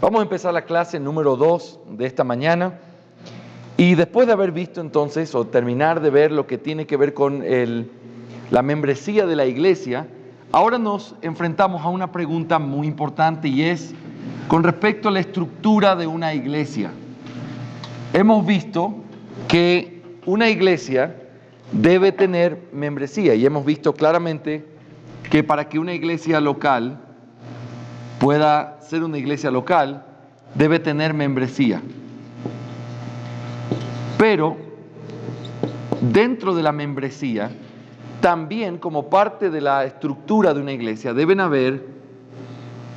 Vamos a empezar la clase número 2 de esta mañana. Y después de haber visto entonces, o terminar de ver lo que tiene que ver con la membresía de la iglesia, ahora nos enfrentamos a una pregunta muy importante y es con respecto a la estructura de una iglesia. Hemos visto que una iglesia debe tener membresía y hemos visto claramente que para que una iglesia local pueda ser una iglesia local, debe tener membresía. Pero dentro de la membresía, también como parte de la estructura de una iglesia, deben haber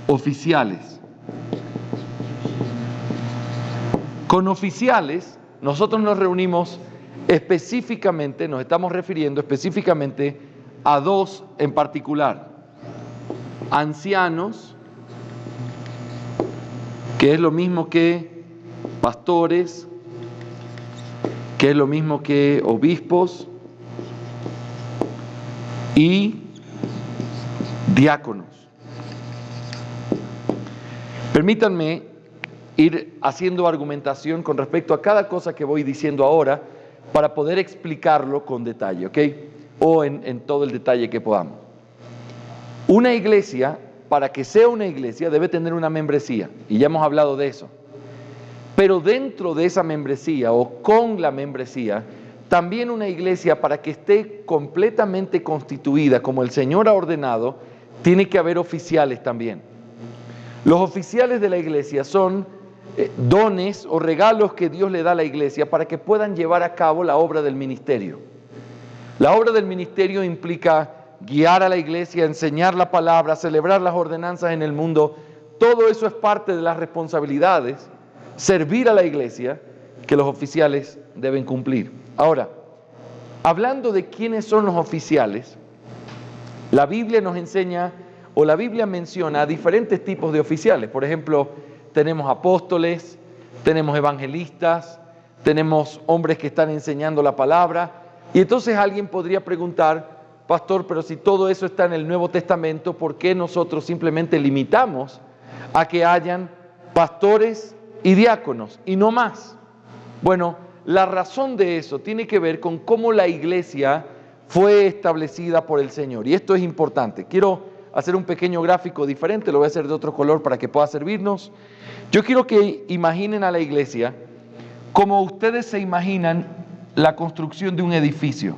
oficiales. Con oficiales, nosotros nos reunimos específicamente, nos estamos refiriendo específicamente a dos en particular: ancianos, que es lo mismo que pastores, que es lo mismo que obispos, y diáconos. Permítanme ir haciendo argumentación con respecto a cada cosa que voy diciendo ahora para poder explicarlo con detalle, ¿ok? O en todo el detalle que podamos. Una iglesia, para que sea una iglesia, debe tener una membresía, y ya hemos hablado de eso. Pero dentro de esa membresía o con la membresía, también una iglesia, para que esté completamente constituida como el Señor ha ordenado, tiene que haber oficiales también. Los oficiales de la iglesia son dones o regalos que Dios le da a la iglesia para que puedan llevar a cabo la obra del ministerio. La obra del ministerio implica guiar a la iglesia, enseñar la palabra, celebrar las ordenanzas en el mundo. Todo eso es parte de las responsabilidades, servir a la iglesia, que los oficiales deben cumplir. Ahora, hablando de quiénes son los oficiales, la Biblia nos enseña, o la Biblia menciona diferentes tipos de oficiales. Por ejemplo, tenemos apóstoles, tenemos evangelistas, tenemos hombres que están enseñando la palabra. Y entonces alguien podría preguntar: pastor, pero si todo eso está en el Nuevo Testamento, ¿por qué nosotros simplemente limitamos a que hayan pastores y diáconos y no más? Bueno, la razón de eso tiene que ver con cómo la iglesia fue establecida por el Señor. Y esto es importante. Quiero hacer un pequeño gráfico diferente, lo voy a hacer de otro color para que pueda servirnos. Yo quiero que imaginen a la iglesia como ustedes se imaginan la construcción de un edificio.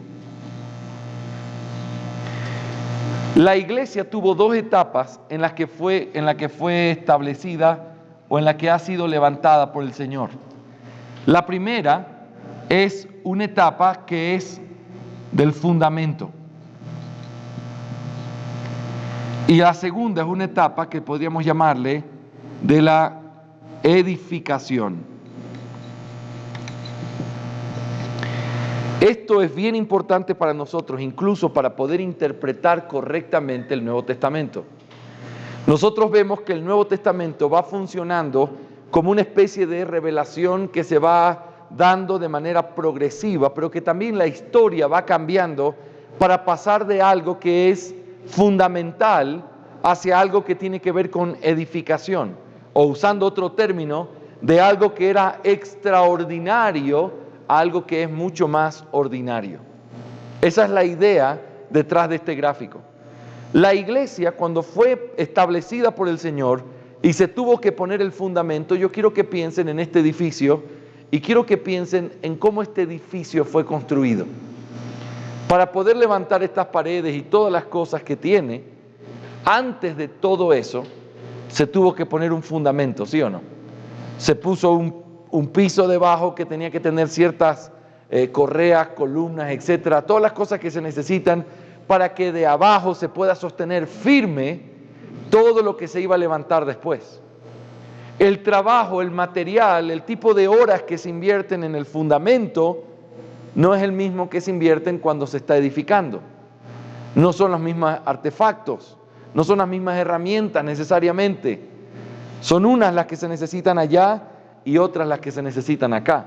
La iglesia tuvo dos etapas en las que fue establecida o en la que ha sido levantada por el Señor. La primera es una etapa que es del fundamento. Y la segunda es una etapa que podríamos llamarle de la edificación. Esto es bien importante para nosotros, incluso para poder interpretar correctamente el Nuevo Testamento. Nosotros vemos que el Nuevo Testamento va funcionando como una especie de revelación que se va dando de manera progresiva, pero que también la historia va cambiando para pasar de algo que es fundamental hacia algo que tiene que ver con edificación, o usando otro término, de algo que era extraordinario a algo que es mucho más ordinario. Esa es la idea detrás de este gráfico. La iglesia, cuando fue establecida por el Señor y se tuvo que poner el fundamento, yo quiero que piensen en este edificio y quiero que piensen en cómo este edificio fue construido. Para poder levantar estas paredes y todas las cosas que tiene, antes de todo eso, se tuvo que poner un fundamento, ¿sí o no? Se puso un piso debajo que tenía que tener ciertas correas, columnas, etcétera, todas las cosas que se necesitan para que de abajo se pueda sostener firme todo lo que se iba a levantar después. El trabajo, el material, el tipo de horas que se invierten en el fundamento no es el mismo que se invierten cuando se está edificando. No son los mismos artefactos, no son las mismas herramientas necesariamente. Son unas las que se necesitan allá y otras las que se necesitan acá.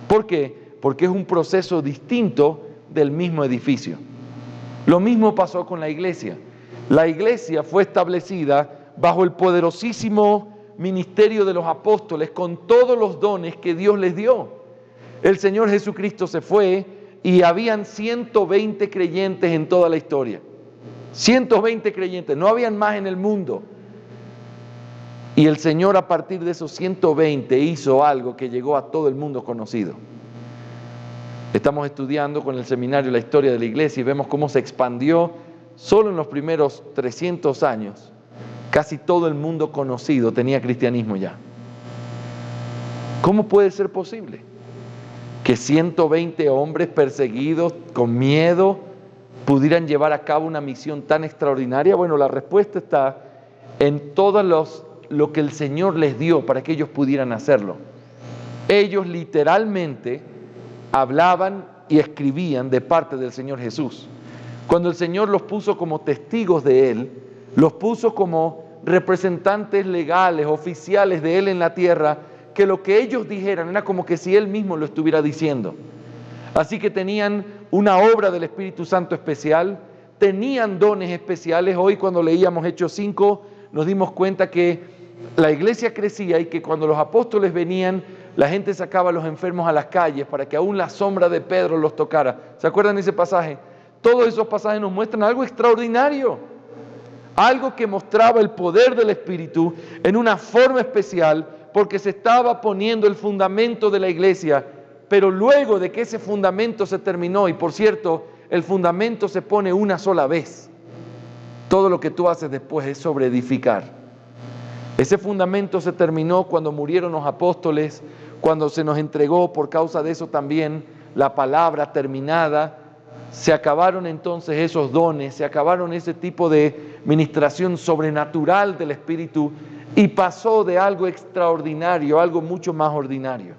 ¿Por qué? Porque es un proceso distinto del mismo edificio. Lo mismo pasó con la iglesia. La iglesia fue establecida bajo el poderosísimo ministerio de los apóstoles, con todos los dones que Dios les dio. El Señor Jesucristo se fue y habían 120 creyentes en toda la historia. 120 creyentes, no habían más en el mundo. Y el Señor, a partir de esos 120, hizo algo que llegó a todo el mundo conocido. Estamos estudiando con el seminario la historia de la iglesia y vemos cómo se expandió solo en los primeros 300 años. Casi todo el mundo conocido tenía cristianismo ya. ¿Cómo puede ser posible que 120 hombres perseguidos, con miedo, pudieran llevar a cabo una misión tan extraordinaria? Bueno, la respuesta está en todo lo que el Señor les dio para que ellos pudieran hacerlo. Ellos literalmente hablaban y escribían de parte del Señor Jesús. Cuando el Señor los puso como testigos de Él, los puso como representantes legales, oficiales de Él en la tierra, que lo que ellos dijeran era como que si Él mismo lo estuviera diciendo. Así que tenían una obra del Espíritu Santo especial, tenían dones especiales. Hoy cuando leíamos Hechos 5 nos dimos cuenta que la iglesia crecía y que cuando los apóstoles venían, la gente sacaba a los enfermos a las calles para que aún la sombra de Pedro los tocara. ¿Se acuerdan de ese pasaje? Todos esos pasajes nos muestran algo extraordinario, algo que mostraba el poder del Espíritu en una forma especial, porque se estaba poniendo el fundamento de la iglesia. Pero luego de que ese fundamento se terminó, y por cierto, el fundamento se pone una sola vez, todo lo que tú haces después es sobreedificar. Ese fundamento se terminó cuando murieron los apóstoles, cuando se nos entregó por causa de eso también la palabra terminada. Se acabaron entonces esos dones, se acabaron ese tipo de ministración sobrenatural del Espíritu y pasó de algo extraordinario a algo mucho más ordinario.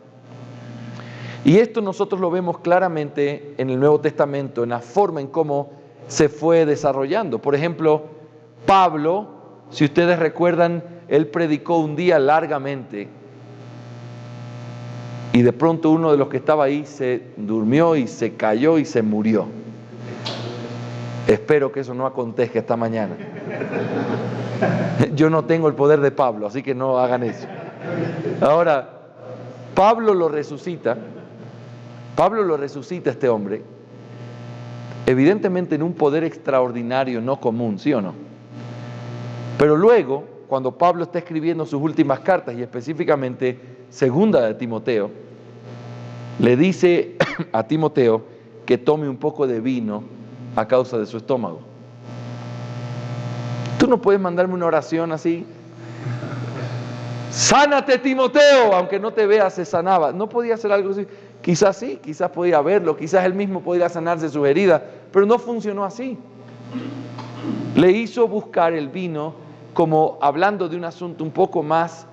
Y esto nosotros lo vemos claramente en el Nuevo Testamento, en la forma en cómo se fue desarrollando. Por ejemplo, Pablo, si ustedes recuerdan, él predicó un día largamente y de pronto uno de los que estaba ahí se durmió y se cayó y se murió. Espero que eso no acontezca esta mañana. Yo no tengo el poder de Pablo, así que no hagan eso. Ahora, Pablo lo resucita a este hombre, evidentemente en un poder extraordinario, no común, ¿sí o no? Pero luego, cuando Pablo está escribiendo sus últimas cartas, y específicamente segunda de Timoteo, le dice a Timoteo que tome un poco de vino a causa de su estómago. Tú no puedes mandarme una oración así: sánate, Timoteo, aunque no te veas, se sanaba. No podía hacer algo así. Quizás sí, quizás podía verlo, quizás él mismo podía sanarse sus heridas, pero no funcionó así. Le hizo buscar el vino como hablando de un asunto un poco más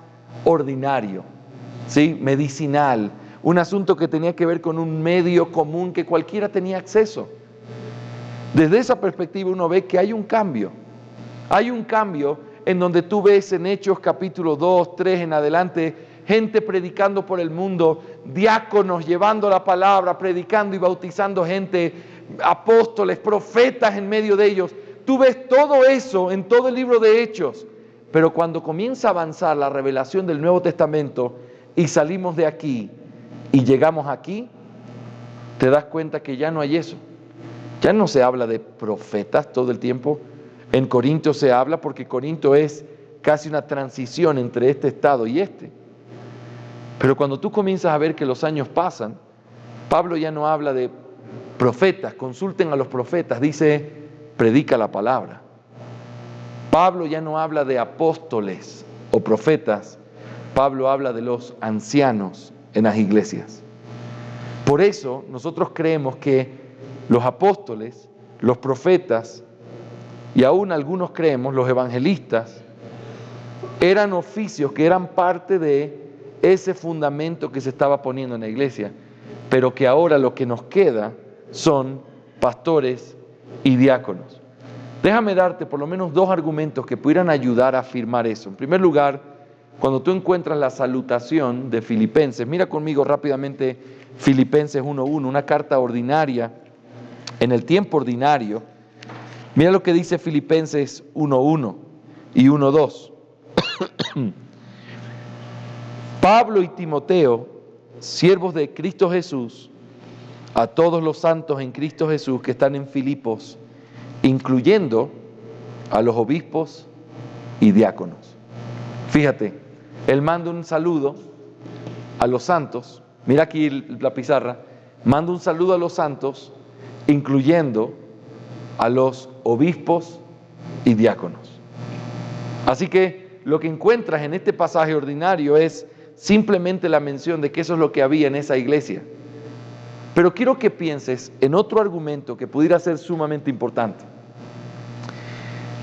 ordinario, ¿sí? Medicinal, un asunto que tenía que ver con un medio común que cualquiera tenía acceso. Desde esa perspectiva uno ve que hay un cambio en donde tú ves en Hechos capítulo 2, 3 en adelante, gente predicando por el mundo, diáconos llevando la palabra, predicando y bautizando gente, apóstoles, profetas en medio de ellos. Tú ves todo eso en todo el libro de Hechos, pero cuando comienza a avanzar la revelación del Nuevo Testamento y salimos de aquí y llegamos aquí, te das cuenta que ya no hay eso. Ya no se habla de profetas todo el tiempo. En Corinto se habla porque Corinto es casi una transición entre este estado y este. Pero cuando tú comienzas a ver que los años pasan, Pablo ya no habla de profetas, consulten a los profetas, dice, predica la palabra. Pablo ya no habla de apóstoles o profetas, Pablo habla de los ancianos en las iglesias. Por eso nosotros creemos que los apóstoles, los profetas y aún algunos creemos los evangelistas eran oficios que eran parte de ese fundamento que se estaba poniendo en la iglesia, pero que ahora lo que nos queda son pastores y diáconos. Déjame darte por lo menos dos argumentos que pudieran ayudar a afirmar eso. En primer lugar, cuando tú encuentras la salutación de Filipenses, mira conmigo rápidamente Filipenses 1:1, una carta ordinaria, en el tiempo ordinario. Mira lo que dice Filipenses 1:1 y 1:2. Pablo y Timoteo, siervos de Cristo Jesús, a todos los santos en Cristo Jesús que están en Filipos, incluyendo a los obispos y diáconos. Fíjate, él manda un saludo a los santos, mira aquí la pizarra, manda un saludo a los santos, incluyendo a los obispos y diáconos. Así que lo que encuentras en este pasaje ordinario es simplemente la mención de que eso es lo que había en esa iglesia. Pero quiero que pienses en otro argumento que pudiera ser sumamente importante.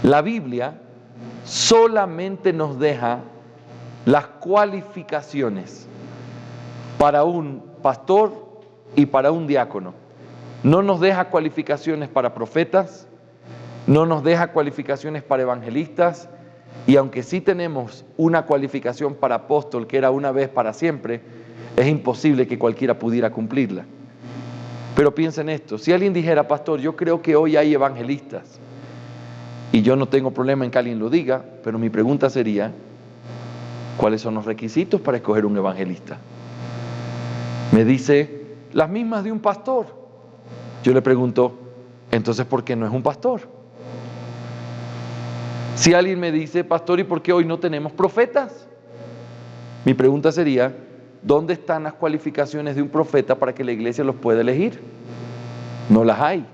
La Biblia solamente nos deja las cualificaciones para un pastor y para un diácono. No nos deja cualificaciones para profetas, no nos deja cualificaciones para evangelistas, y aunque sí tenemos una cualificación para apóstol que era una vez para siempre, es imposible que cualquiera pudiera cumplirla. Pero piensa en esto, si alguien dijera, pastor, yo creo que hoy hay evangelistas, y yo no tengo problema en que alguien lo diga, pero mi pregunta sería, ¿cuáles son los requisitos para escoger un evangelista? Me dice, las mismas de un pastor. Yo le pregunto, entonces, ¿por qué no es un pastor? Si alguien me dice, pastor, ¿y por qué hoy no tenemos profetas? Mi pregunta sería, ¿dónde están las cualificaciones de un profeta para que la iglesia los pueda elegir? No las hay.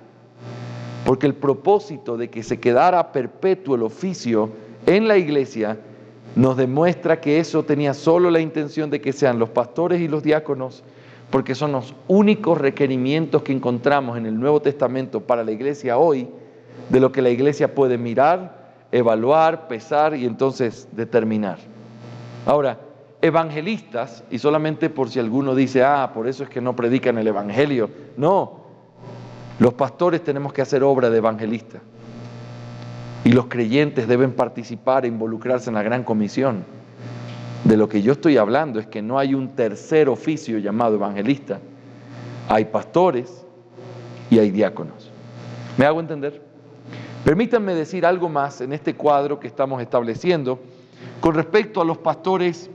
Porque el propósito de que se quedara perpetuo el oficio en la iglesia nos demuestra que eso tenía solo la intención de que sean los pastores y los diáconos, porque son los únicos requerimientos que encontramos en el Nuevo Testamento para la iglesia hoy, de lo que la iglesia puede mirar, evaluar, pesar y entonces determinar. Ahora, evangelistas, y solamente por si alguno dice, por eso es que no predican el evangelio. No, los pastores tenemos que hacer obra de evangelista. Y los creyentes deben participar e involucrarse en la gran comisión. De lo que yo estoy hablando es que no hay un tercer oficio llamado evangelista. Hay pastores y hay diáconos. ¿Me hago entender? Permítanme decir algo más en este cuadro que estamos estableciendo con respecto a los pastores,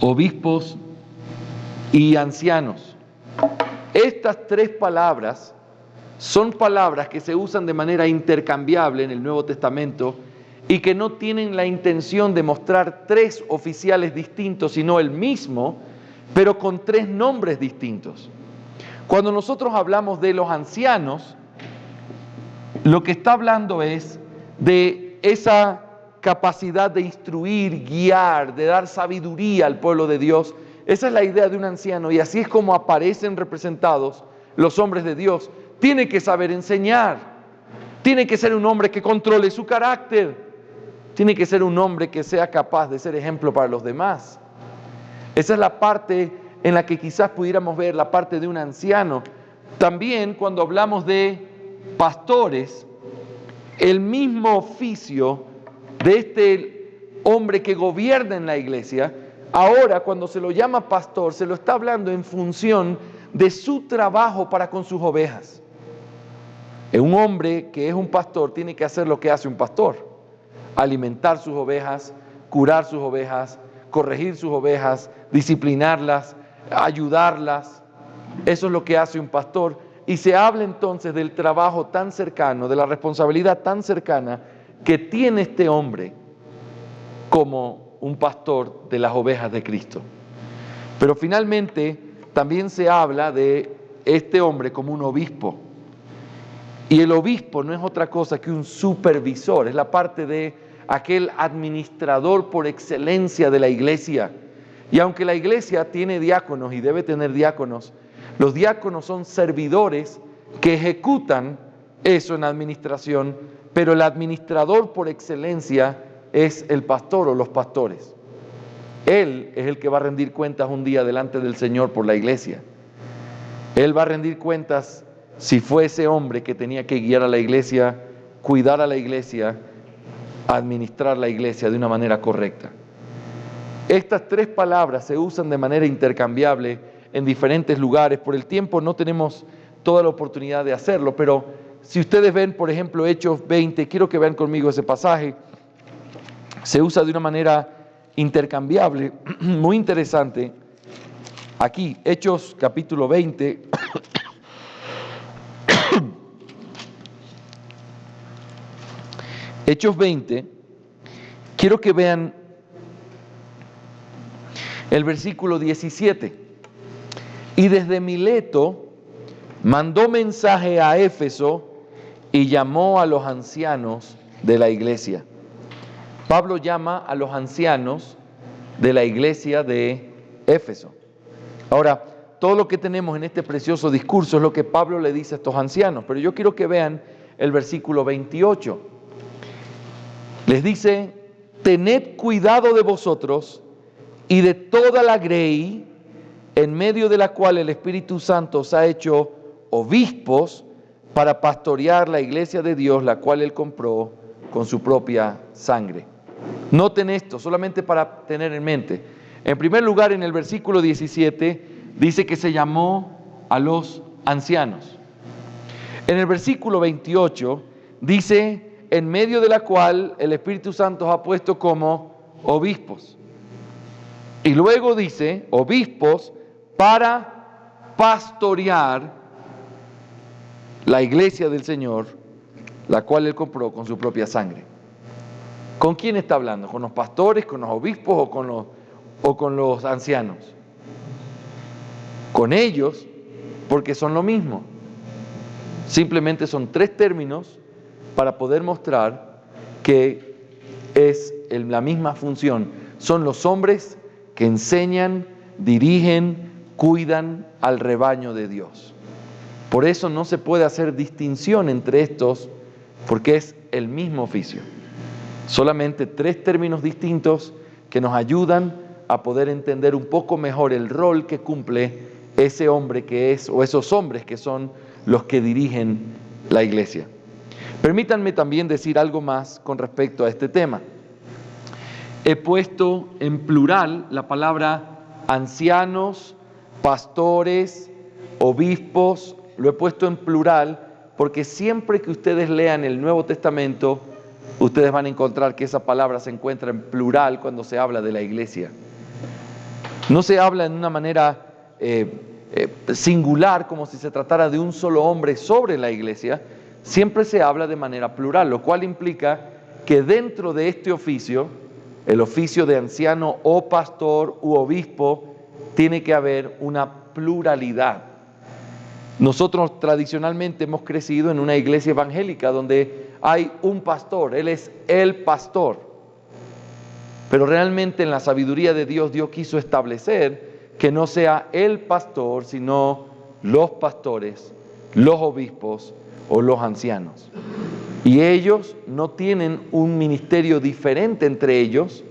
obispos y ancianos. Estas tres palabras son palabras que se usan de manera intercambiable en el Nuevo Testamento y que no tienen la intención de mostrar tres oficiales distintos, sino el mismo, pero con tres nombres distintos. Cuando nosotros hablamos de los ancianos, lo que está hablando es de esa capacidad de instruir, guiar, de dar sabiduría al pueblo de Dios. Esa es la idea de un anciano y así es como aparecen representados los hombres de Dios. Tiene que saber enseñar, tiene que ser un hombre que controle su carácter, tiene que ser un hombre que sea capaz de ser ejemplo para los demás. Esa es la parte en la que quizás pudiéramos ver la parte de un anciano. También cuando hablamos de pastores, el mismo oficio de este hombre que gobierna en la iglesia, ahora cuando se lo llama pastor, se lo está hablando en función de su trabajo para con sus ovejas. Un hombre que es un pastor tiene que hacer lo que hace un pastor: alimentar sus ovejas, curar sus ovejas, corregir sus ovejas, disciplinarlas, ayudarlas. Eso es lo que hace un pastor. Y se habla entonces del trabajo tan cercano, de la responsabilidad tan cercana que tiene este hombre como un pastor de las ovejas de Cristo. Pero finalmente también se habla de este hombre como un obispo. Y el obispo no es otra cosa que un supervisor, es la parte de aquel administrador por excelencia de la iglesia. Y aunque la iglesia tiene diáconos y debe tener diáconos, los diáconos son servidores que ejecutan eso en administración, pero el administrador por excelencia es el pastor o los pastores. Él es el que va a rendir cuentas un día delante del Señor por la iglesia. Él va a rendir cuentas si fue ese hombre que tenía que guiar a la iglesia, cuidar a la iglesia, administrar la iglesia de una manera correcta. Estas tres palabras se usan de manera intercambiable en diferentes lugares. Por el tiempo no tenemos toda la oportunidad de hacerlo, pero si ustedes ven, por ejemplo, Hechos 20, quiero que vean conmigo ese pasaje. se usa de una manera intercambiable, muy interesante. Aquí, Hechos capítulo 20, Hechos 20, quiero que vean el versículo 17. Y desde Mileto mandó mensaje a Éfeso y llamó a los ancianos de la iglesia. Pablo llama a los ancianos de la iglesia de Éfeso. Ahora, todo lo que tenemos en este precioso discurso es lo que Pablo le dice a estos ancianos, pero yo quiero que vean el versículo 28. Les dice: tened cuidado de vosotros y de toda la grey en medio de la cual el Espíritu Santo os ha hecho obispos para pastorear la iglesia de Dios, la cual Él compró con su propia sangre. Noten esto, solamente para tener en mente. En primer lugar, en el versículo 17, dice que se llamó a los ancianos. En el versículo 28, dice: en medio de la cual el Espíritu Santo os ha puesto como obispos. Y luego dice, obispos para pastorear la iglesia del Señor, la cual Él compró con su propia sangre. ¿Con quién está hablando? ¿Con los pastores, con los obispos o con los ancianos? Con ellos, porque son lo mismo. Simplemente son tres términos para poder mostrar que es la misma función. Son los hombres que enseñan, dirigen, cuidan al rebaño de Dios. Por eso no se puede hacer distinción entre estos, porque es el mismo oficio. Solamente tres términos distintos que nos ayudan a poder entender un poco mejor el rol que cumple ese hombre que es, o esos hombres que son los que dirigen la iglesia. Permítanme también decir algo más con respecto a este tema. He puesto en plural la palabra ancianos, pastores, obispos. Lo he puesto en plural porque siempre que ustedes lean el Nuevo Testamento, ustedes van a encontrar que esa palabra se encuentra en plural cuando se habla de la iglesia. No se habla en una manera singular, como si se tratara de un solo hombre sobre la iglesia. Siempre se habla de manera plural, lo cual implica que dentro de este oficio, el oficio de anciano o pastor u obispo, tiene que haber una pluralidad. Nosotros tradicionalmente hemos crecido en una iglesia evangélica donde hay un pastor, él es el pastor. Pero realmente en la sabiduría de Dios, Dios quiso establecer que no sea el pastor, sino los pastores, los obispos o los ancianos. Y ellos no tienen un ministerio diferente entre ellos,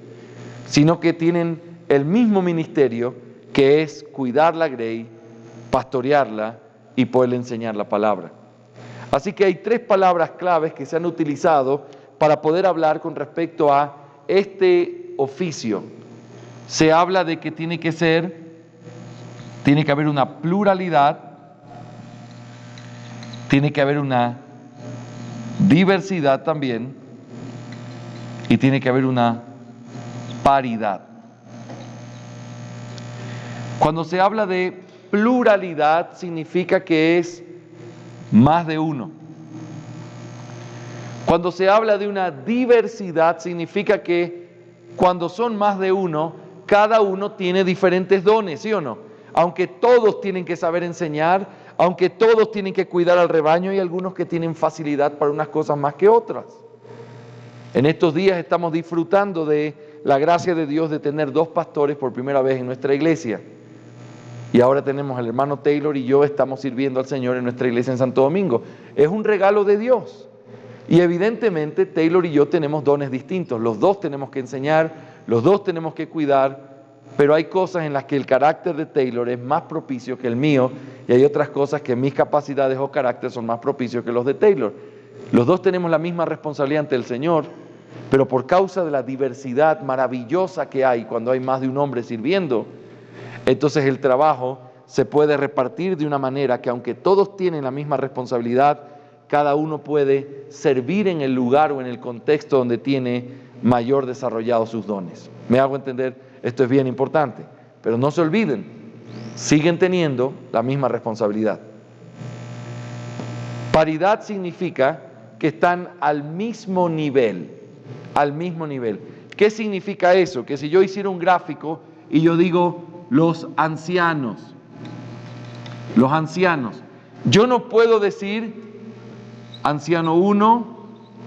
sino que tienen el mismo ministerio, que es cuidar la grey, pastorearla y poder enseñar la palabra. Así que hay tres palabras claves que se han utilizado para poder hablar con respecto a este oficio. Se habla de que tiene que haber una pluralidad, tiene que haber una diversidad también, y tiene que haber una paridad. Cuando se habla de pluralidad, significa que es más de uno. Cuando se habla de una diversidad, significa que cuando son más de uno, cada uno tiene diferentes dones, ¿sí o no? Aunque todos tienen que saber enseñar, aunque todos tienen que cuidar al rebaño, hay algunos que tienen facilidad para unas cosas más que otras. En estos días estamos disfrutando de la gracia de Dios de tener dos pastores por primera vez en nuestra iglesia. Y ahora tenemos al hermano Taylor y yo estamos sirviendo al Señor en nuestra iglesia en Santo Domingo. Es un regalo de Dios. Y evidentemente Taylor y yo tenemos dones distintos. Los dos tenemos que enseñar, los dos tenemos que cuidar, pero hay cosas en las que el carácter de Taylor es más propicio que el mío, y hay otras cosas que mis capacidades o carácter son más propicios que los de Taylor. Los dos tenemos la misma responsabilidad ante el Señor, pero por causa de la diversidad maravillosa que hay cuando hay más de un hombre sirviendo, entonces el trabajo se puede repartir de una manera que, aunque todos tienen la misma responsabilidad, cada uno puede servir en el lugar o en el contexto donde tiene mayor desarrollados sus dones. ¿Me hago entender? Esto es bien importante. Pero no se olviden, siguen teniendo la misma responsabilidad. Paridad significa que están al mismo nivel, al mismo nivel. ¿Qué significa eso? Que si yo hiciera un gráfico y yo digo los ancianos, yo no puedo decir anciano 1,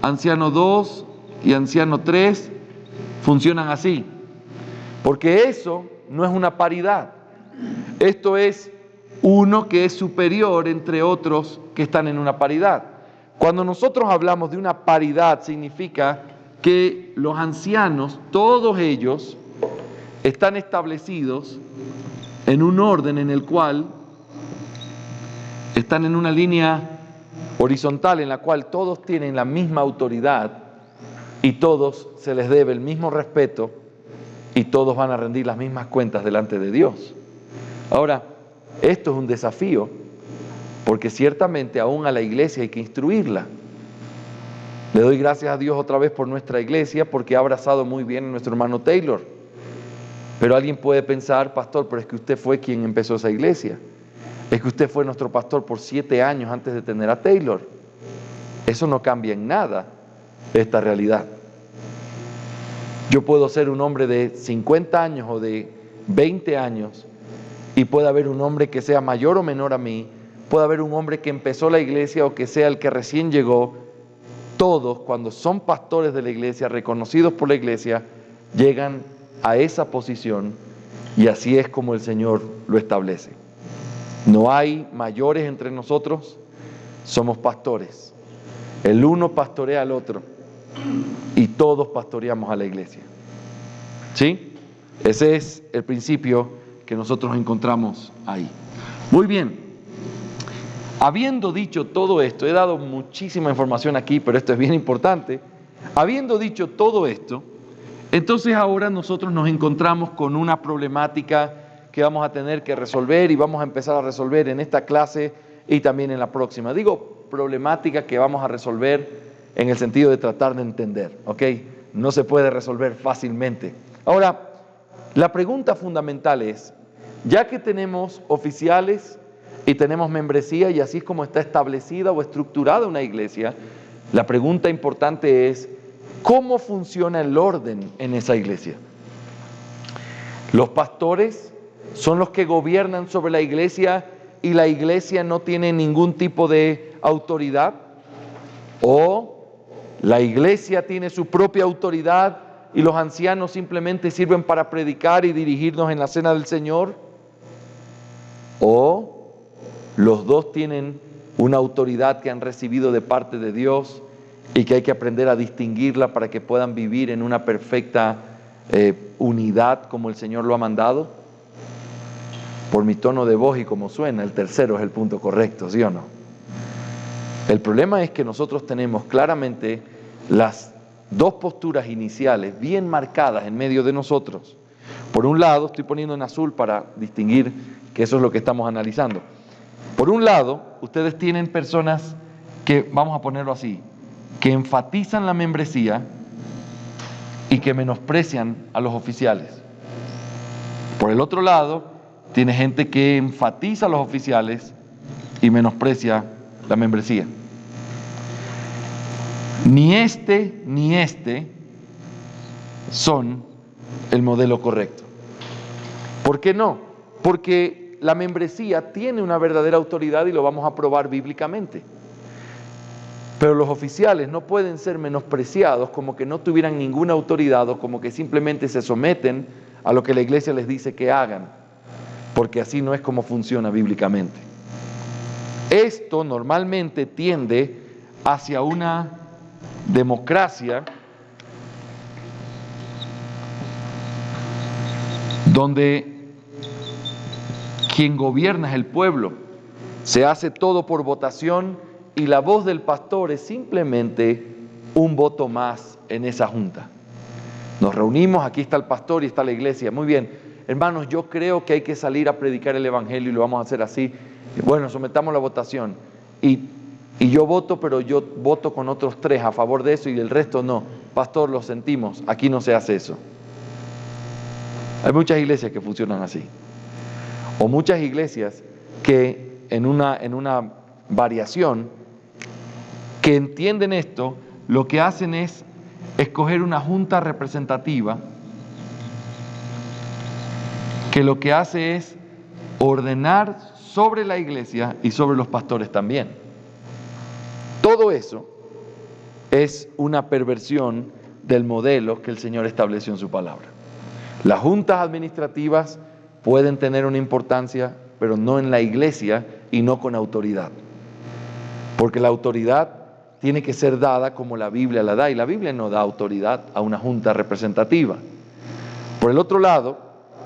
anciano 2 y anciano 3 funcionan así, porque eso no es una paridad. Esto es uno que es superior entre otros que están en una paridad. Cuando nosotros hablamos de una paridad, significa que los ancianos, todos ellos, están establecidos en un orden en el cual están en una línea horizontal en la cual todos tienen la misma autoridad y todos se les debe el mismo respeto y todos van a rendir las mismas cuentas delante de Dios. Ahora, esto es un desafío porque ciertamente aún a la iglesia hay que instruirla. Le doy gracias a Dios otra vez por nuestra iglesia porque ha abrazado muy bien a nuestro hermano Taylor. Pero alguien puede pensar, pastor, pero es que usted fue quien empezó esa iglesia. Es que usted fue nuestro pastor por 7 años antes de tener a Taylor. Eso no cambia en nada esta realidad. Yo puedo ser un hombre de 50 años o de 20 años y puede haber un hombre que sea mayor o menor a mí, puede haber un hombre que empezó la iglesia o que sea el que recién llegó. Todos, cuando son pastores de la iglesia, reconocidos por la iglesia, llegan a esa posición y así es como el Señor lo establece. No hay mayores entre nosotros, somos pastores. El uno pastorea al otro y todos pastoreamos a la iglesia. ¿Sí? Ese es el principio que nosotros encontramos ahí. Muy bien. Habiendo dicho todo esto, he dado muchísima información aquí, pero esto es bien importante. Habiendo dicho todo esto, entonces ahora nosotros nos encontramos con una problemática que vamos a tener que resolver y vamos a empezar a resolver en esta clase y también en la próxima. Digo problemática que vamos a resolver en el sentido de tratar de entender, ¿ok? No se puede resolver fácilmente. Ahora, la pregunta fundamental es, ya que tenemos oficiales y tenemos membresía y así es como está establecida o estructurada una iglesia, la pregunta importante es, ¿cómo funciona el orden en esa iglesia? Los pastores son los que gobiernan sobre la iglesia y la iglesia no tiene ningún tipo de autoridad, o la iglesia tiene su propia autoridad y los ancianos simplemente sirven para predicar y dirigirnos en la cena del Señor, o los dos tienen una autoridad que han recibido de parte de Dios y que hay que aprender a distinguirla para que puedan vivir en una perfecta unidad como el Señor lo ha mandado. Por mi tono de voz y como suena, el tercero es el punto correcto, ¿sí o no? El problema es que nosotros tenemos claramente las dos posturas iniciales bien marcadas en medio de nosotros. Por un lado, estoy poniendo en azul para distinguir que eso es lo que estamos analizando. Por un lado, ustedes tienen personas que, vamos a ponerlo así, que enfatizan la membresía y que menosprecian a los oficiales. Por el otro lado, tiene gente que enfatiza a los oficiales y menosprecia la membresía. Ni este son el modelo correcto. ¿Por qué no? Porque la membresía tiene una verdadera autoridad y lo vamos a probar bíblicamente. Pero los oficiales no pueden ser menospreciados como que no tuvieran ninguna autoridad o como que simplemente se someten a lo que la iglesia les dice que hagan, porque así no es como funciona bíblicamente. Esto normalmente tiende hacia una democracia donde quien gobierna es el pueblo, se hace todo por votación y la voz del pastor es simplemente un voto más en esa junta. Nos reunimos, aquí está el pastor y está la iglesia. Muy bien, hermanos, yo creo que hay que salir a predicar el evangelio y lo vamos a hacer así. Bueno, sometamos la votación. Y yo voto, pero yo voto con otros 3 a favor de eso y el resto no. pastor, lo sentimos, aquí no se hace eso. Hay muchas iglesias que funcionan así. O muchas iglesias que en una variación, que entienden esto, lo que hacen es escoger una junta representativa que lo que hace es ordenar sobre la iglesia y sobre los pastores también. Todo eso es una perversión del modelo que el Señor estableció en su palabra. Las juntas administrativas pueden tener una importancia, pero no en la iglesia y no con autoridad. Porque la autoridad tiene que ser dada como la Biblia la da, y la Biblia no da autoridad a una junta representativa. Por el otro lado,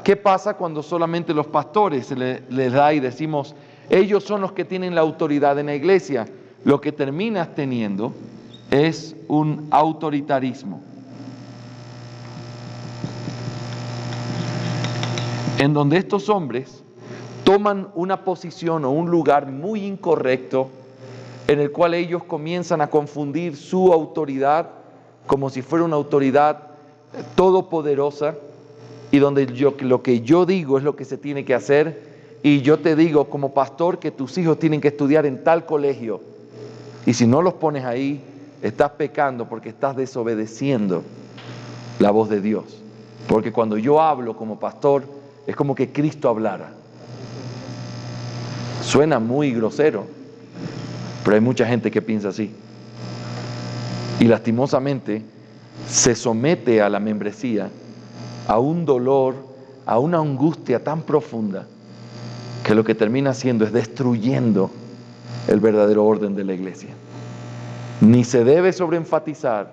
¿qué pasa cuando solamente los pastores se les da y decimos, ellos son los que tienen la autoridad en la iglesia? Lo que terminas teniendo es un autoritarismo, en donde estos hombres toman una posición o un lugar muy incorrecto, en el cual ellos comienzan a confundir su autoridad como si fuera una autoridad todopoderosa, y donde lo que yo digo es lo que se tiene que hacer, y yo te digo como pastor que tus hijos tienen que estudiar en tal colegio, y si no los pones ahí, estás pecando porque estás desobedeciendo la voz de Dios. Porque cuando yo hablo como pastor, es como que Cristo hablara. Suena muy grosero, pero hay mucha gente que piensa así. Y lastimosamente se somete a la membresía a un dolor, a una angustia tan profunda, que lo que termina haciendo es destruyendo el verdadero orden de la iglesia. Ni se debe sobreenfatizar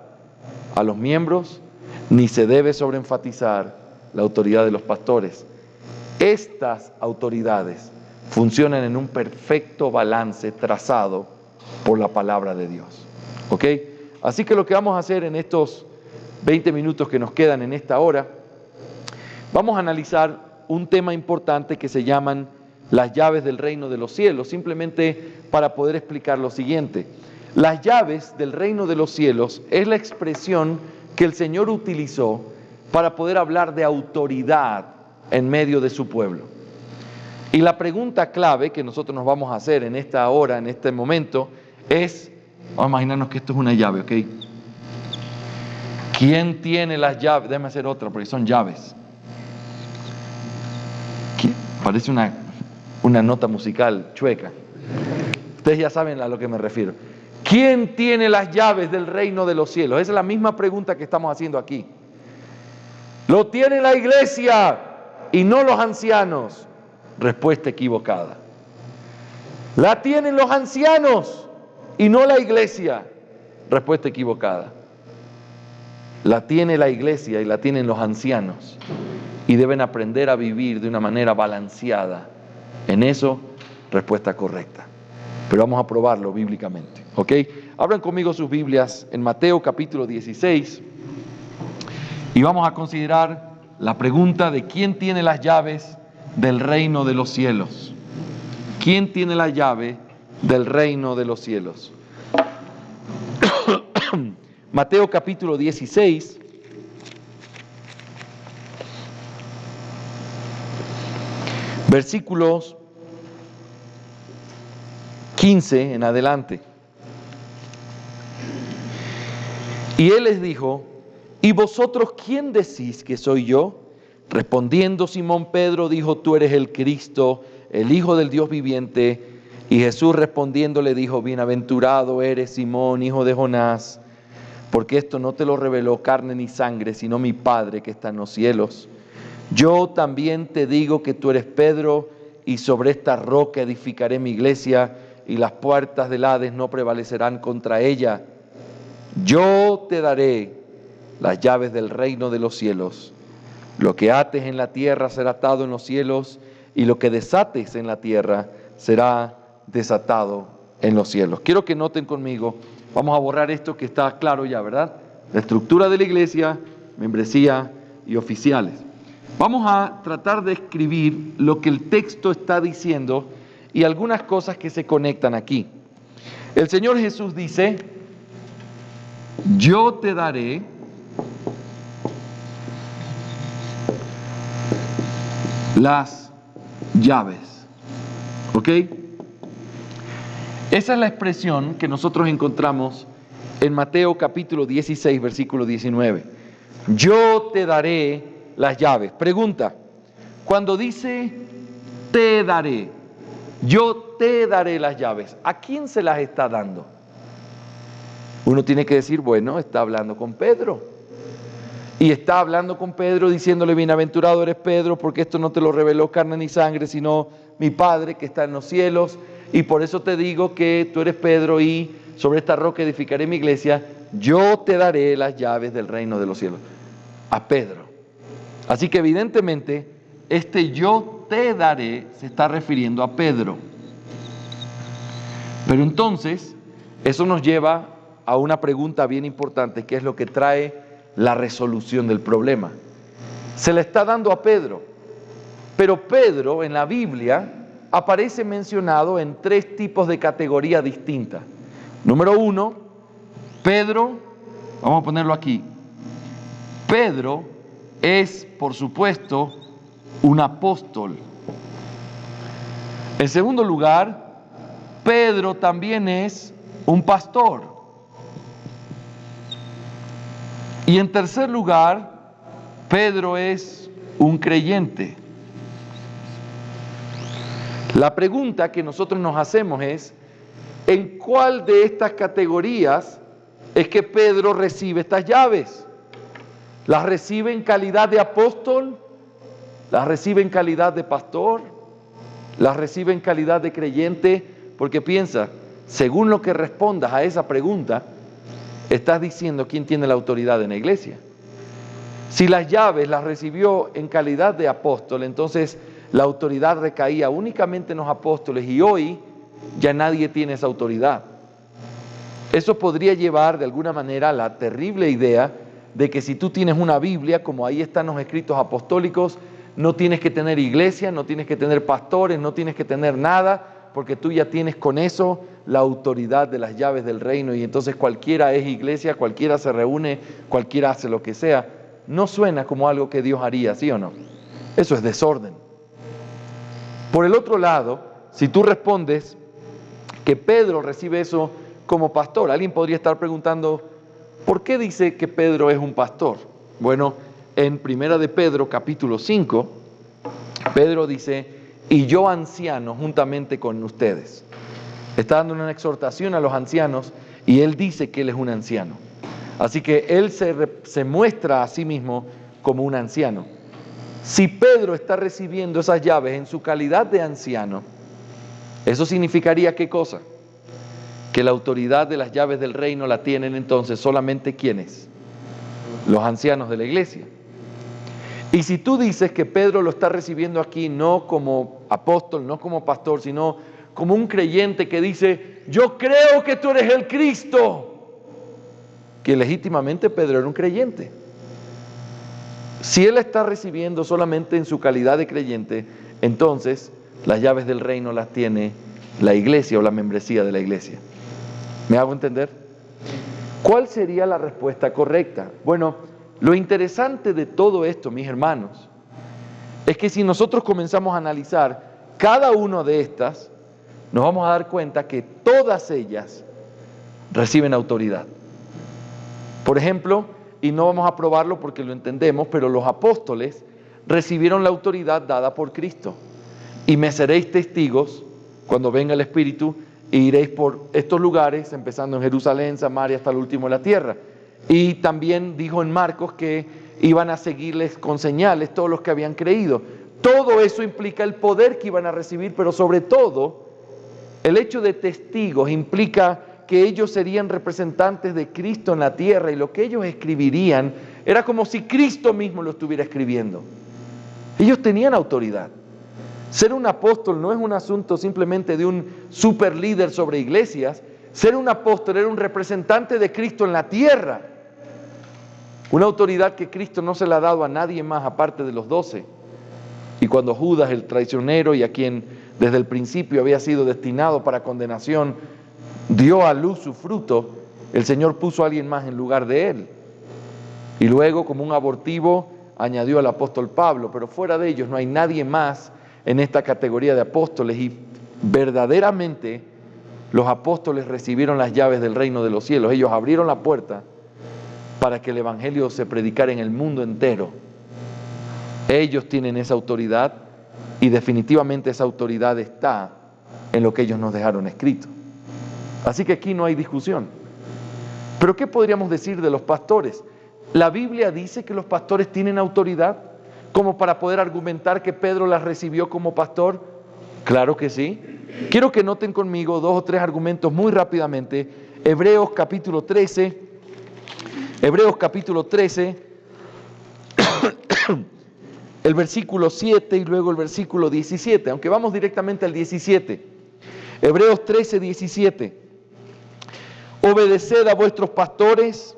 a los miembros, ni se debe sobreenfatizar la autoridad de los pastores. Estas autoridades funcionan en un perfecto balance trazado por la palabra de Dios. ¿Ok? Así que lo que vamos a hacer en estos 20 minutos que nos quedan en esta hora, vamos a analizar un tema importante que se llaman las llaves del reino de los cielos, simplemente para poder explicar lo siguiente. Las llaves del reino de los cielos es la expresión que el Señor utilizó para poder hablar de autoridad en medio de su pueblo. Y la pregunta clave que nosotros nos vamos a hacer en esta hora, en este momento, es, vamos a imaginarnos que esto es una llave, ¿ok? ¿Quién tiene las llaves? Déjame hacer otra, porque son llaves. Parece una nota musical chueca. Ustedes ya saben a lo que me refiero. ¿Quién tiene las llaves del reino de los cielos? Esa es la misma pregunta que estamos haciendo aquí. Lo tiene la iglesia y no los ancianos. Respuesta equivocada. La tienen los ancianos y no la iglesia. Respuesta equivocada. La tiene la iglesia y la tienen los ancianos, y deben aprender a vivir de una manera balanceada. En eso, respuesta correcta. Pero vamos a probarlo bíblicamente, ¿ok? Abran conmigo sus Biblias en Mateo capítulo 16 y vamos a considerar la pregunta de quién tiene las llaves del reino de los cielos. ¿Quién tiene la llave del reino de los cielos? Mateo capítulo 16, versículos 15 en adelante. Y él les dijo, ¿y vosotros quién decís que soy yo? Respondiendo Simón Pedro dijo, tú eres el Cristo, el Hijo del Dios viviente. Y Jesús respondiendo le dijo, bienaventurado eres Simón, hijo de Jonás, porque esto no te lo reveló carne ni sangre, sino mi Padre que está en los cielos. Yo también te digo que tú eres Pedro, y sobre esta roca edificaré mi iglesia, y las puertas del Hades no prevalecerán contra ella. Yo te daré las llaves del reino de los cielos. Lo que ates en la tierra será atado en los cielos, y lo que desates en la tierra será desatado en los cielos. Quiero que noten conmigo, vamos a borrar esto que está claro ya, ¿verdad? La estructura de la iglesia, membresía y oficiales. Vamos a tratar de escribir lo que el texto está diciendo y algunas cosas que se conectan aquí. El Señor Jesús dice, yo te daré las llaves. ¿Ok? Esa es la expresión que nosotros encontramos en Mateo capítulo 16, versículo 19. Yo te daré las llaves. Pregunta, cuando dice te daré, yo te daré las llaves, ¿a quién se las está dando? Uno tiene que decir, bueno, está hablando con Pedro. Y está hablando con Pedro diciéndole, bienaventurado eres Pedro, porque esto no te lo reveló carne ni sangre, sino mi Padre que está en los cielos. Y por eso te digo que tú eres Pedro y sobre esta roca edificaré mi iglesia. Yo te daré las llaves del reino de los cielos. A Pedro. Así que evidentemente, este yo te daré se está refiriendo a Pedro. Pero entonces, eso nos lleva a una pregunta bien importante, que es lo que trae la resolución del problema. Se le está dando a Pedro, pero Pedro en la Biblia aparece mencionado en 3 tipos de categoría distintas. Número 1, Pedro, vamos a ponerlo aquí, Pedro es, por supuesto, un apóstol. En segundo lugar, Pedro también es un pastor. Y en tercer lugar, Pedro es un creyente. La pregunta que nosotros nos hacemos es, ¿en cuál de estas categorías es que Pedro recibe estas llaves? ¿Las recibe en calidad de apóstol? ¿Las recibe en calidad de pastor? ¿Las recibe en calidad de creyente? Porque piensa, según lo que respondas a esa pregunta, estás diciendo quién tiene la autoridad en la iglesia. Si las llaves las recibió en calidad de apóstol, entonces la autoridad recaía únicamente en los apóstoles y hoy ya nadie tiene esa autoridad. Eso podría llevar de alguna manera a la terrible idea de que si tú tienes una Biblia, como ahí están los escritos apostólicos, no tienes que tener iglesia, no tienes que tener pastores, no tienes que tener nada, porque tú ya tienes con eso la autoridad de las llaves del reino y entonces cualquiera es iglesia, cualquiera se reúne, cualquiera hace lo que sea. No suena como algo que Dios haría, ¿sí o no? Eso es desorden. Por el otro lado, si tú respondes que Pedro recibe eso como pastor, alguien podría estar preguntando, ¿por qué dice que Pedro es un pastor? Bueno, en Primera de Pedro, capítulo 5, Pedro dice, y yo anciano juntamente con ustedes. Está dando una exhortación a los ancianos y él dice que él es un anciano. Así que él se muestra a sí mismo como un anciano. Si Pedro está recibiendo esas llaves en su calidad de anciano, eso significaría ¿qué cosa? Que la autoridad de las llaves del reino la tienen entonces solamente ¿quiénes? Los ancianos de la iglesia. Y si tú dices que Pedro lo está recibiendo aquí no como apóstol, no como pastor, sino como un creyente que dice, yo creo que tú eres el Cristo, que legítimamente Pedro era un creyente. Si él está recibiendo solamente en su calidad de creyente, entonces las llaves del reino las tiene la iglesia o la membresía de la iglesia. ¿Me hago entender? ¿Cuál sería la respuesta correcta? Bueno, lo interesante de todo esto, mis hermanos, es que si nosotros comenzamos a analizar cada una de estas, nos vamos a dar cuenta que todas ellas reciben autoridad. Por ejemplo, y no vamos a probarlo porque lo entendemos, pero los apóstoles recibieron la autoridad dada por Cristo. Y me seréis testigos cuando venga el Espíritu e iréis por estos lugares, empezando en Jerusalén, Samaria, hasta el último de la tierra. Y también dijo en Marcos que iban a seguirles con señales todos los que habían creído. Todo eso implica el poder que iban a recibir, pero sobre todo, el hecho de testigos implica que ellos serían representantes de Cristo en la tierra y lo que ellos escribirían era como si Cristo mismo lo estuviera escribiendo. Ellos tenían autoridad. Ser un apóstol no es un asunto simplemente de un super líder sobre iglesias. Ser un apóstol era un representante de Cristo en la tierra. Una autoridad que Cristo no se la ha dado a nadie más aparte de los 12. Y cuando Judas, el traicionero y a quien desde el principio había sido destinado para condenación, dio a luz su fruto, el Señor puso a alguien más en lugar de él. Y luego, como un abortivo, añadió al apóstol Pablo, pero fuera de ellos no hay nadie más en esta categoría de apóstoles, y verdaderamente los apóstoles recibieron las llaves del reino de los cielos. Ellos abrieron la puerta para que el evangelio se predicara en el mundo entero. Ellos tienen esa autoridad, y definitivamente esa autoridad está en lo que ellos nos dejaron escrito. Así que aquí no hay discusión. Pero ¿qué podríamos decir de los pastores? ¿La Biblia dice que los pastores tienen autoridad como para poder argumentar que Pedro las recibió como pastor? Claro que sí. Quiero que noten conmigo 2 o 3 argumentos muy rápidamente. Hebreos capítulo 13, el versículo 7 y luego el versículo 17, aunque vamos directamente al 17. Hebreos 13, 17. Obedeced a vuestros pastores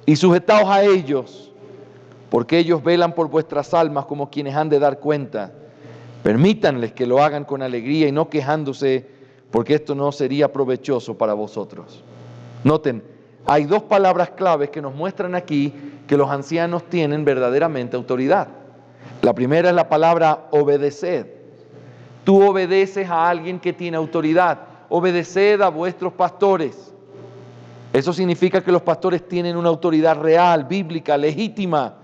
y sujetaos a ellos, porque ellos velan por vuestras almas como quienes han de dar cuenta. Permítanles que lo hagan con alegría y no quejándose, porque esto no sería provechoso para vosotros. Noten, hay 2 palabras claves que nos muestran aquí que los ancianos tienen verdaderamente autoridad. La primera es la palabra obedeced. Tú obedeces a alguien que tiene autoridad. Obedeced a vuestros pastores. Eso significa que los pastores tienen una autoridad real, bíblica, legítima.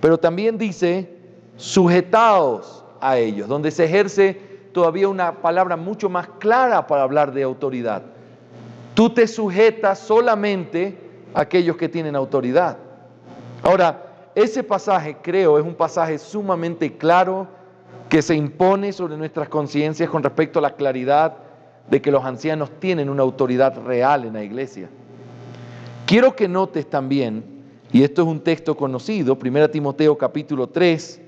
Pero también dice, sujetaos a ellos, donde se ejerce todavía una palabra mucho más clara para hablar de autoridad. Tú te sujetas solamente a aquellos que tienen autoridad. Ahora, ese pasaje, creo, es un pasaje sumamente claro que se impone sobre nuestras conciencias con respecto a la claridad de que los ancianos tienen una autoridad real en la iglesia. Quiero que notes también, y esto es un texto conocido, 1 Timoteo capítulo 3,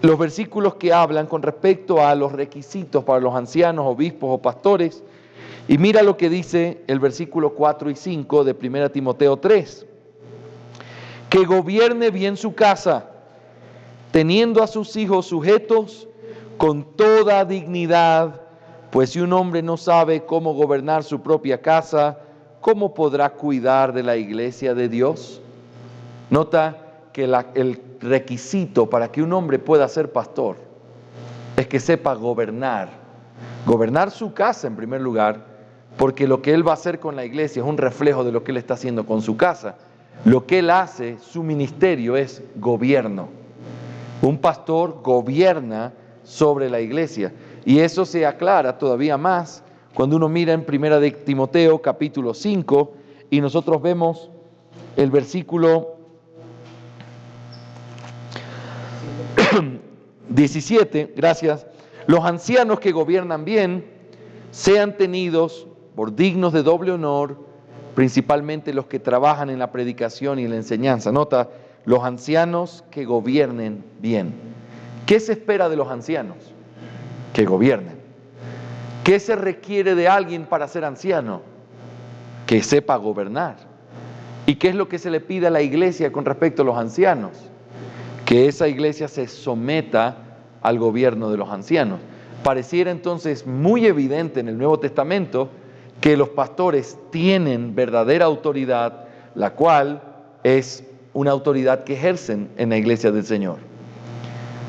los versículos que hablan con respecto a los requisitos para los ancianos, obispos o pastores, y mira lo que dice el versículo 4 y 5 de 1 Timoteo 3. Que gobierne bien su casa, teniendo a sus hijos sujetos con toda dignidad, pues si un hombre no sabe cómo gobernar su propia casa, ¿cómo podrá cuidar de la iglesia de Dios? Nota que el requisito para que un hombre pueda ser pastor es que sepa gobernar su casa en primer lugar, porque lo que él va a hacer con la iglesia es un reflejo de lo que él está haciendo con su casa. Lo que él hace, su ministerio es gobierno. Un pastor gobierna sobre la iglesia, y eso se aclara todavía más cuando uno mira en 1 de Timoteo capítulo 5 y nosotros vemos el versículo 17, gracias. Los ancianos que gobiernan bien sean tenidos por dignos de doble honor, principalmente los que trabajan en la predicación y en la enseñanza. Nota, los ancianos que gobiernen bien. ¿Qué se espera de los ancianos? Que gobiernen. ¿Qué se requiere de alguien para ser anciano? Que sepa gobernar. ¿Y qué es lo que se le pide a la iglesia con respecto a los ancianos? Que esa iglesia se someta al gobierno de los ancianos. Pareciera entonces muy evidente en el Nuevo Testamento que los pastores tienen verdadera autoridad, la cual es una autoridad que ejercen en la iglesia del Señor.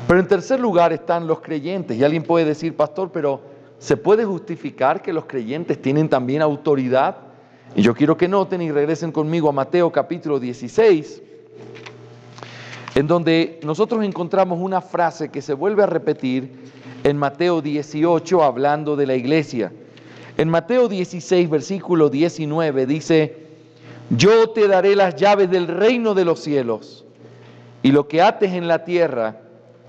Pero en tercer lugar están los creyentes. Y alguien puede decir, pastor, pero ¿se puede justificar que los creyentes tienen también autoridad? Y yo quiero que noten y regresen conmigo a Mateo capítulo 16, en donde nosotros encontramos una frase que se vuelve a repetir en Mateo 18 hablando de la iglesia. En Mateo 16, versículo 19 dice, yo te daré las llaves del reino de los cielos, y lo que ates en la tierra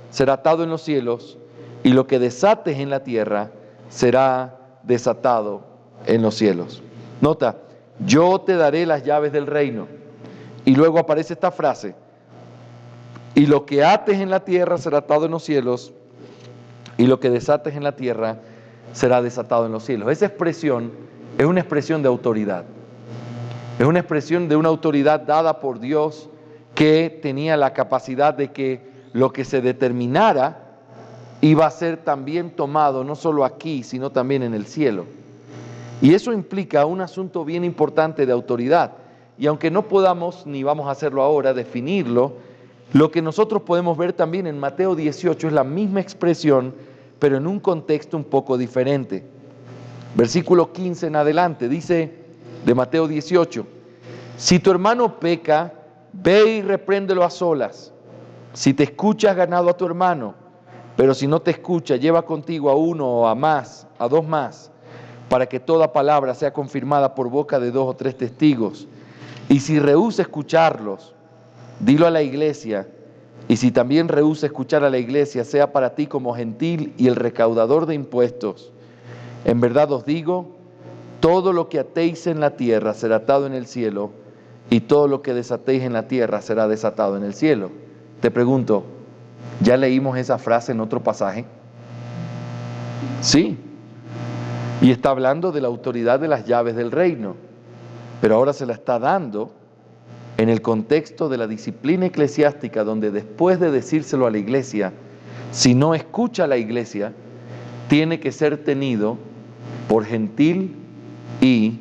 será atado en los cielos, y lo que desates en la tierra será desatado en los cielos. Nota, yo te daré las llaves del reino. Y luego aparece esta frase, y lo que ates en la tierra será atado en los cielos, y lo que desates en la tierra será desatado en los cielos. Esa expresión es una expresión de autoridad. Es una expresión de una autoridad dada por Dios que tenía la capacidad de que lo que se determinara iba a ser también tomado no solo aquí, sino también en el cielo. Y eso implica un asunto bien importante de autoridad, y aunque no podamos, ni vamos a hacerlo ahora, definirlo, lo que nosotros podemos ver también en Mateo 18 es la misma expresión, pero en un contexto un poco diferente. Versículo 15 en adelante, dice de Mateo 18, si tu hermano peca, ve y repréndelo a solas. Si te escucha, has ganado a tu hermano, pero si no te escucha, lleva contigo a uno o a más, a dos más, para que toda palabra sea confirmada por boca de 2 o 3 testigos. Y si rehúsa escucharlos, dilo a la iglesia, y si también rehúsa escuchar a la iglesia, sea para ti como gentil y el recaudador de impuestos. En verdad os digo, todo lo que atéis en la tierra será atado en el cielo, y todo lo que desatéis en la tierra será desatado en el cielo. Te pregunto, ¿ya leímos esa frase en otro pasaje? Sí. Y está hablando de la autoridad de las llaves del reino, pero ahora se la está dando en el contexto de la disciplina eclesiástica, donde después de decírselo a la iglesia, si no escucha a la iglesia, tiene que ser tenido por gentil y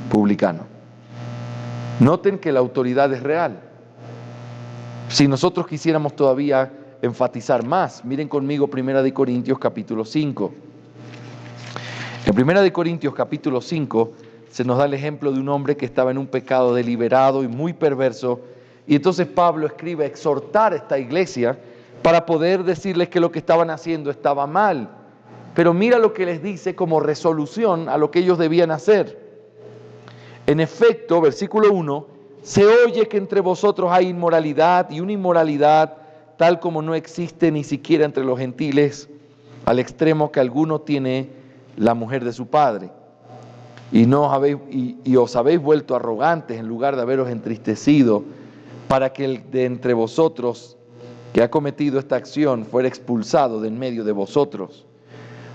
publicano. Noten que la autoridad es real. Si nosotros quisiéramos todavía enfatizar más, miren conmigo 1 Corintios capítulo 5. En 1 Corintios capítulo 5 se nos da el ejemplo de un hombre que estaba en un pecado deliberado y muy perverso, y entonces Pablo escribe a exhortar a esta iglesia para poder decirles que lo que estaban haciendo estaba mal. Pero mira lo que les dice como resolución a lo que ellos debían hacer. En efecto, versículo 1, se oye que entre vosotros hay inmoralidad, y una inmoralidad tal como no existe ni siquiera entre los gentiles, al extremo que alguno tiene la mujer de su padre, y os habéis vuelto arrogantes en lugar de haberos entristecido, para que el de entre vosotros que ha cometido esta acción fuera expulsado de en medio de vosotros.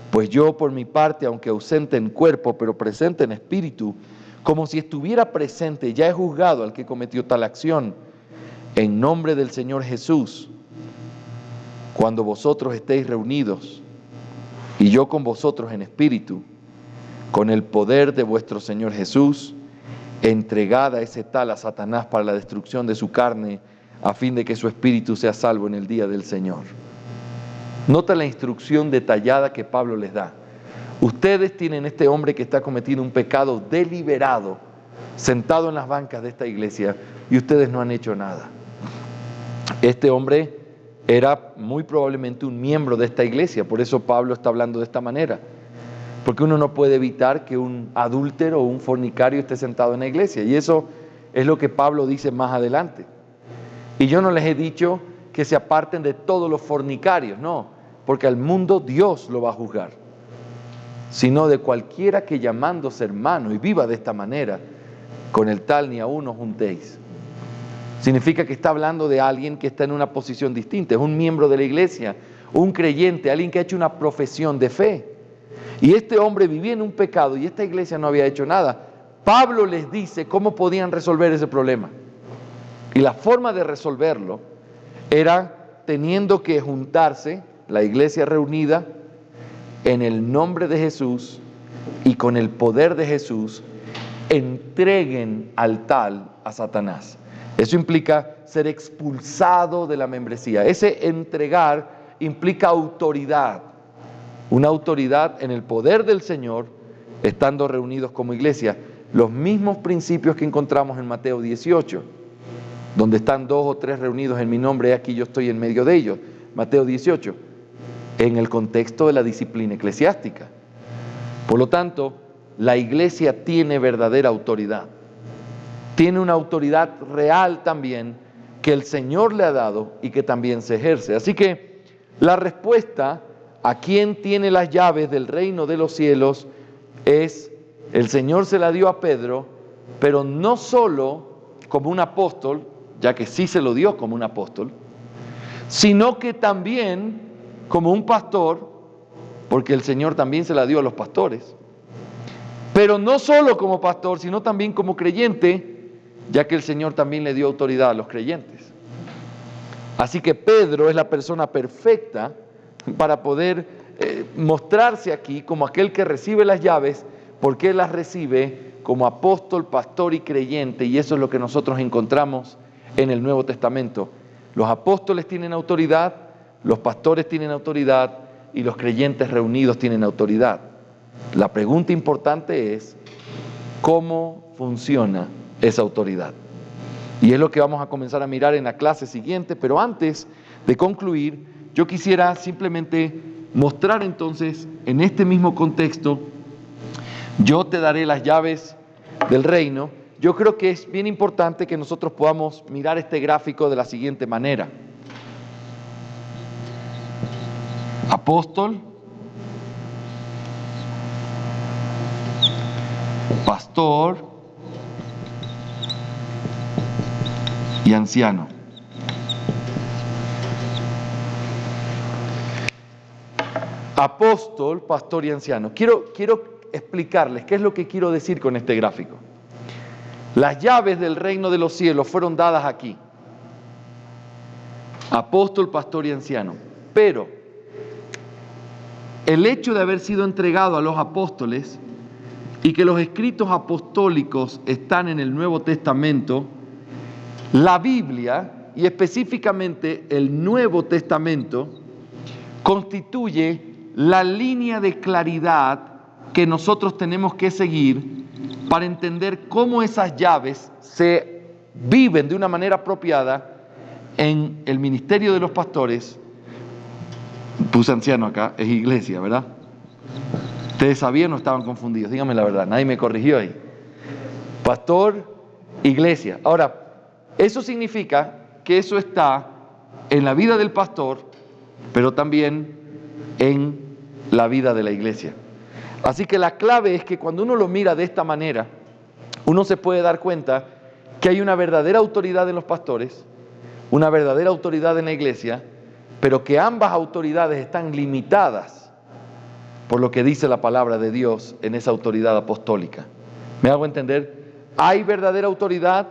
Pues yo por mi parte, aunque ausente en cuerpo, pero presente en espíritu, como si estuviera presente, ya he juzgado al que cometió tal acción, en nombre del Señor Jesús, cuando vosotros estéis reunidos, y yo con vosotros en espíritu, con el poder de vuestro Señor Jesús, entregad a ese tal a Satanás para la destrucción de su carne, a fin de que su espíritu sea salvo en el día del Señor. Nota la instrucción detallada que Pablo les da. Ustedes tienen este hombre que está cometiendo un pecado deliberado, sentado en las bancas de esta iglesia, y ustedes no han hecho nada. Este hombre era muy probablemente un miembro de esta iglesia, por eso Pablo está hablando de esta manera. Porque uno no puede evitar que un adúltero o un fornicario esté sentado en la iglesia, y eso es lo que Pablo dice más adelante. Y yo no les he dicho que se aparten de todos los fornicarios, no, porque al mundo Dios lo va a juzgar, sino de cualquiera que llamándose hermano y viva de esta manera, con el tal ni aun os juntéis. Significa que está hablando de alguien que está en una posición distinta, es un miembro de la iglesia, un creyente, alguien que ha hecho una profesión de fe. Y este hombre vivía en un pecado y esta iglesia no había hecho nada. Pablo les dice cómo podían resolver ese problema. Y la forma de resolverlo era teniendo que juntarse, la iglesia reunida, en el nombre de Jesús y con el poder de Jesús, entreguen al tal a Satanás. Eso implica ser expulsado de la membresía. Ese entregar implica autoridad. Una autoridad en el poder del Señor, estando reunidos como iglesia. Los mismos principios que encontramos en Mateo 18, donde están 2 o 3 reunidos en mi nombre, aquí yo estoy en medio de ellos. Mateo 18, en el contexto de la disciplina eclesiástica. Por lo tanto, la iglesia tiene verdadera autoridad. Tiene una autoridad real también que el Señor le ha dado y que también se ejerce. Así que la respuesta a quién tiene las llaves del reino de los cielos es, el Señor se la dio a Pedro, pero no solo como un apóstol, ya que sí se lo dio como un apóstol, sino que también como un pastor, porque el Señor también se la dio a los pastores, pero no solo como pastor, sino también como creyente, ya que el Señor también le dio autoridad a los creyentes. Así que Pedro es la persona perfecta para poder mostrarse aquí como aquel que recibe las llaves, porque él las recibe como apóstol, pastor y creyente, y eso es lo que nosotros encontramos en el Nuevo Testamento. Los apóstoles tienen autoridad, los pastores tienen autoridad y los creyentes reunidos tienen autoridad. La pregunta importante es, ¿cómo funciona esa autoridad? Y es lo que vamos a comenzar a mirar en la clase siguiente, pero antes de concluir, yo quisiera simplemente mostrar entonces, en este mismo contexto, yo te daré las llaves del reino. Yo creo que es bien importante que nosotros podamos mirar este gráfico de la siguiente manera. Apóstol, pastor y anciano. Apóstol, pastor y anciano. Quiero explicarles qué es lo que quiero decir con este gráfico. Las llaves del reino de los cielos fueron dadas aquí. Apóstol, pastor y anciano. Pero el hecho de haber sido entregado a los apóstoles y que los escritos apostólicos están en el Nuevo Testamento, la Biblia, y específicamente el Nuevo Testamento, constituye la línea de claridad que nosotros tenemos que seguir para entender cómo esas llaves se viven de una manera apropiada en el ministerio de los pastores. Puse anciano acá, es iglesia, ¿verdad? ¿Ustedes sabían o estaban confundidos? Díganme la verdad, nadie me corrigió ahí. Pastor, iglesia. Ahora, eso significa que eso está en la vida del pastor, pero también en la vida de la iglesia. Así que la clave es que cuando uno lo mira de esta manera, uno se puede dar cuenta que hay una verdadera autoridad en los pastores, una verdadera autoridad en la iglesia, pero que ambas autoridades están limitadas por lo que dice la palabra de Dios en esa autoridad apostólica. ¿Me hago entender? Hay verdadera autoridad,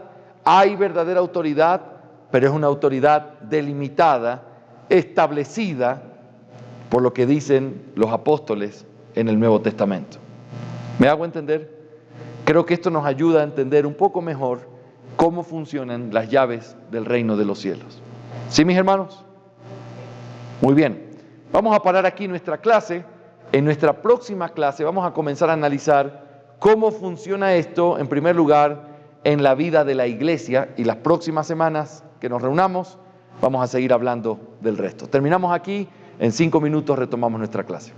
pero es una autoridad delimitada, establecida por lo que dicen los apóstoles en el Nuevo Testamento. ¿Me hago entender? Creo que esto nos ayuda a entender un poco mejor cómo funcionan las llaves del reino de los cielos. ¿Sí, mis hermanos? Muy bien. Vamos a parar aquí nuestra clase. En nuestra próxima clase vamos a comenzar a analizar cómo funciona esto, en primer lugar, en la vida de la iglesia, y las próximas semanas que nos reunamos vamos a seguir hablando del resto. Terminamos aquí, en 5 minutos retomamos nuestra clase.